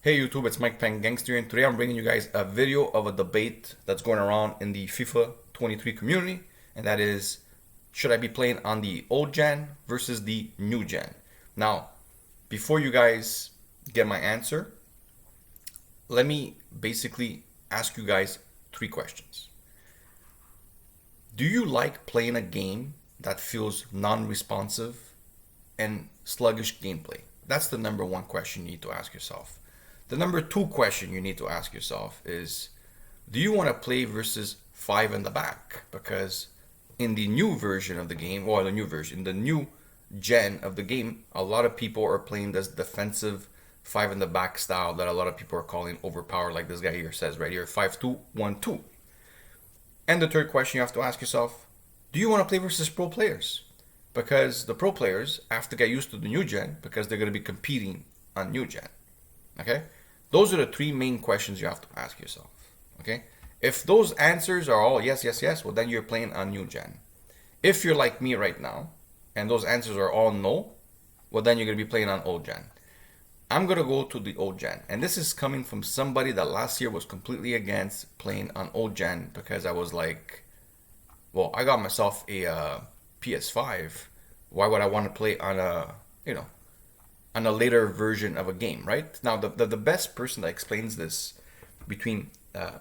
Hey YouTube, it's Mike Peng Gangster, and today I'm bringing you guys a video of a debate that's going around in the FIFA 23 community, and that is, should I be playing on the old gen versus the new gen? Now, before you guys get my answer, let me basically ask you guys three questions. Do you like playing a game that feels non-responsive and sluggish gameplay? That's the number one question you need to ask yourself. The number two question you need to ask yourself is, do you want to play versus five in the back? Because in the new version of the game, or the new gen of the game, a lot of people are playing this defensive five in the back style that a lot of people are calling overpowered, like this guy here says right here, 5-2-1-2. And the third question you have to ask yourself, do you want to play versus pro players? Because the pro players have to get used to the new gen because they're going to be competing on new gen. Okay? Those are the three main questions you have to ask yourself. Okay? If those answers are all yes, yes, yes, well then you're playing on new gen. If you're like me right now and those answers are all no, well then you're going to be playing on old gen. I'm going to go to the old gen. And this is coming from somebody that last year was completely against playing on old gen because I was like, well, I got myself a PS5. Why would I want to play on on a later version of a game, right? Now, the best person that explains this between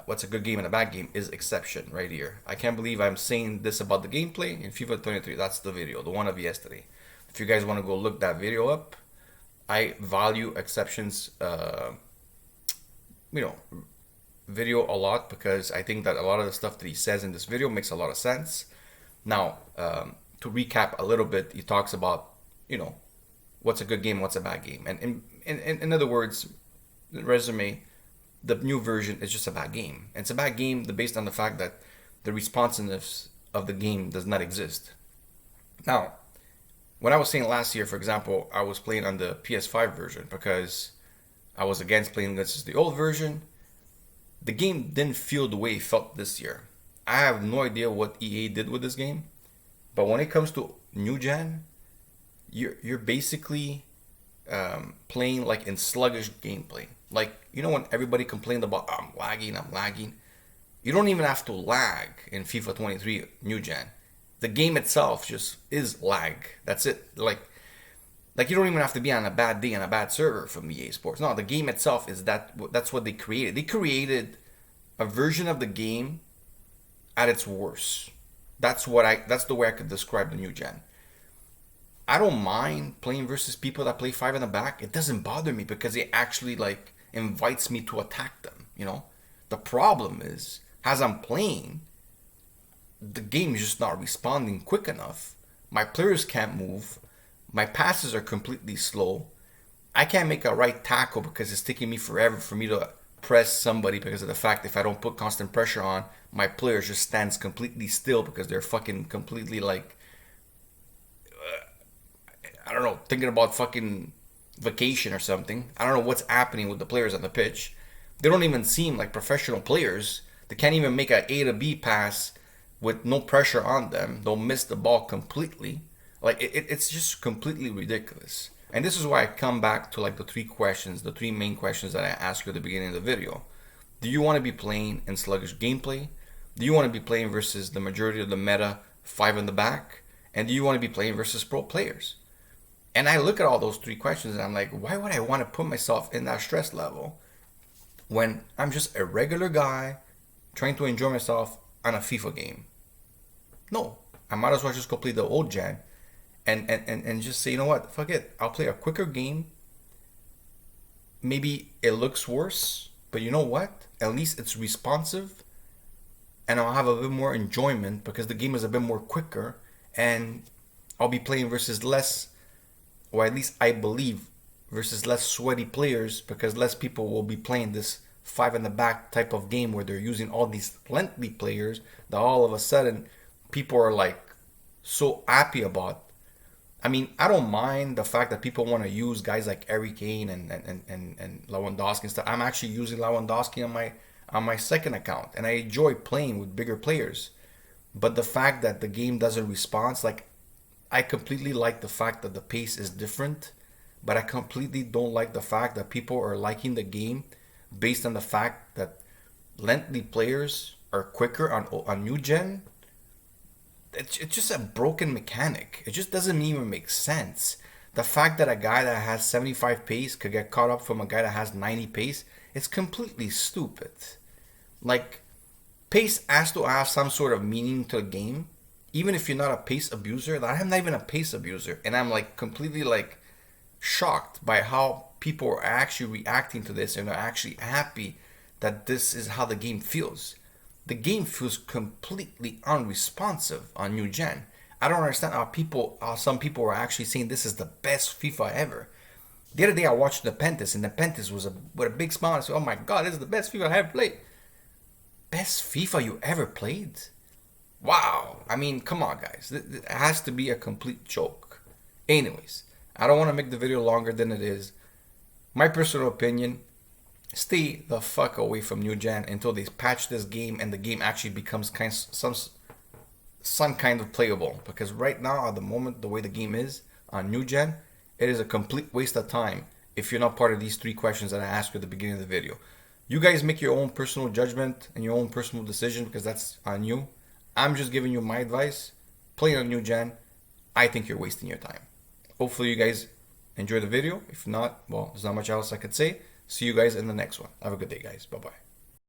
what's a good game and a bad game is Exception right here. I can't believe I'm saying this about the gameplay in FIFA 23. That's the video, the one of yesterday. If you guys want to go look that video up, I value Exception's video a lot because I think that a lot of the stuff that he says in this video makes a lot of sense. Now, to recap a little bit, he talks about, what's a good game, what's a bad game. And in other words, the resume, the new version is just a bad game. And it's a bad game based on the fact that the responsiveness of the game does not exist. Now, when I was saying last year, for example, I was playing on the PS5 version because I was against playing against the old version. The game didn't feel the way it felt this year. I have no idea what EA did with this game, but when it comes to new gen, you're basically playing like in sluggish gameplay. Like, when everybody complained about, I'm lagging. You don't even have to lag in FIFA 23 new gen. The game itself just is lag. That's it. Like you don't even have to be on a bad day on a bad server from EA Sports. No, the game itself is that's what they created. They created a version of the game at its worst. That's the way I could describe the new gen. I don't mind playing versus people that play five in the back. It doesn't bother me because it actually invites me to attack them. The problem is, as I'm playing, the game is just not responding quick enough. My players can't move. My passes are completely slow. I can't make a right tackle because it's taking me forever for me to press somebody because of the fact if I don't put constant pressure on, my player just stands completely still because they're fucking completely I don't know, thinking about fucking vacation or something. I don't know what's happening with the players on the pitch. They don't even seem like professional players. They can't even make an A to B pass with no pressure on them. They'll miss the ball completely. It's just completely ridiculous. And this is why I come back to the three main questions that I asked you at the beginning of the video. Do you want to be playing in sluggish gameplay? Do you want to be playing versus the majority of the meta five in the back? And do you want to be playing versus pro players? And I look at all those three questions and I'm like, why would I want to put myself in that stress level when I'm just a regular guy trying to enjoy myself on a FIFA game? No, I might as well just go play the old gen and just say, you know what, fuck it. I'll play a quicker game. Maybe it looks worse, but you know what? At least it's responsive and I'll have a bit more enjoyment because the game is a bit more quicker and I'll be playing versus less, or at least I believe, versus less sweaty players because less people will be playing this five in the back type of game where they're using all these lengthy players that all of a sudden people are so happy about. I mean, I don't mind the fact that people want to use guys like Harry Kane and Lewandowski and stuff. I'm actually using Lewandowski on my second account, and I enjoy playing with bigger players. But the fact that the game doesn't respond, I completely like the fact that the pace is different, but I completely don't like the fact that people are liking the game based on the fact that lengthy players are quicker on new gen. It's just a broken mechanic. It just doesn't even make sense. The fact that a guy that has 75 pace could get caught up from a guy that has 90 pace, it's completely stupid. Like, pace has to have some sort of meaning to the game. Even if you're not a pace abuser, I'm not even a pace abuser, and I'm like completely like shocked by how people are actually reacting to this and are actually happy that this is how the game feels. The game feels completely unresponsive on new gen. I don't understand how some people are actually saying this is the best FIFA ever. The other day I watched Nepenthes, and Nepenthes was with a big smile. I said, "Oh my God, this is the best FIFA I ever played." Best FIFA you ever played? Wow. I mean, come on, guys. It has to be a complete joke. Anyways, I don't want to make the video longer than it is. My personal opinion, stay the fuck away from new gen until they patch this game and the game actually becomes some kind of playable. Because right now, at the moment, the way the game is on new gen, it is a complete waste of time if you're not part of these 3 questions that I asked you at the beginning of the video. You guys make your own personal judgment and your own personal decision, because that's on you. I'm just giving you my advice. Playing on new gen, I think you're wasting your time. Hopefully you guys enjoy the video. If not, well, there's not much else I could say. See you guys in the next one. Have a good day, guys. Bye-bye.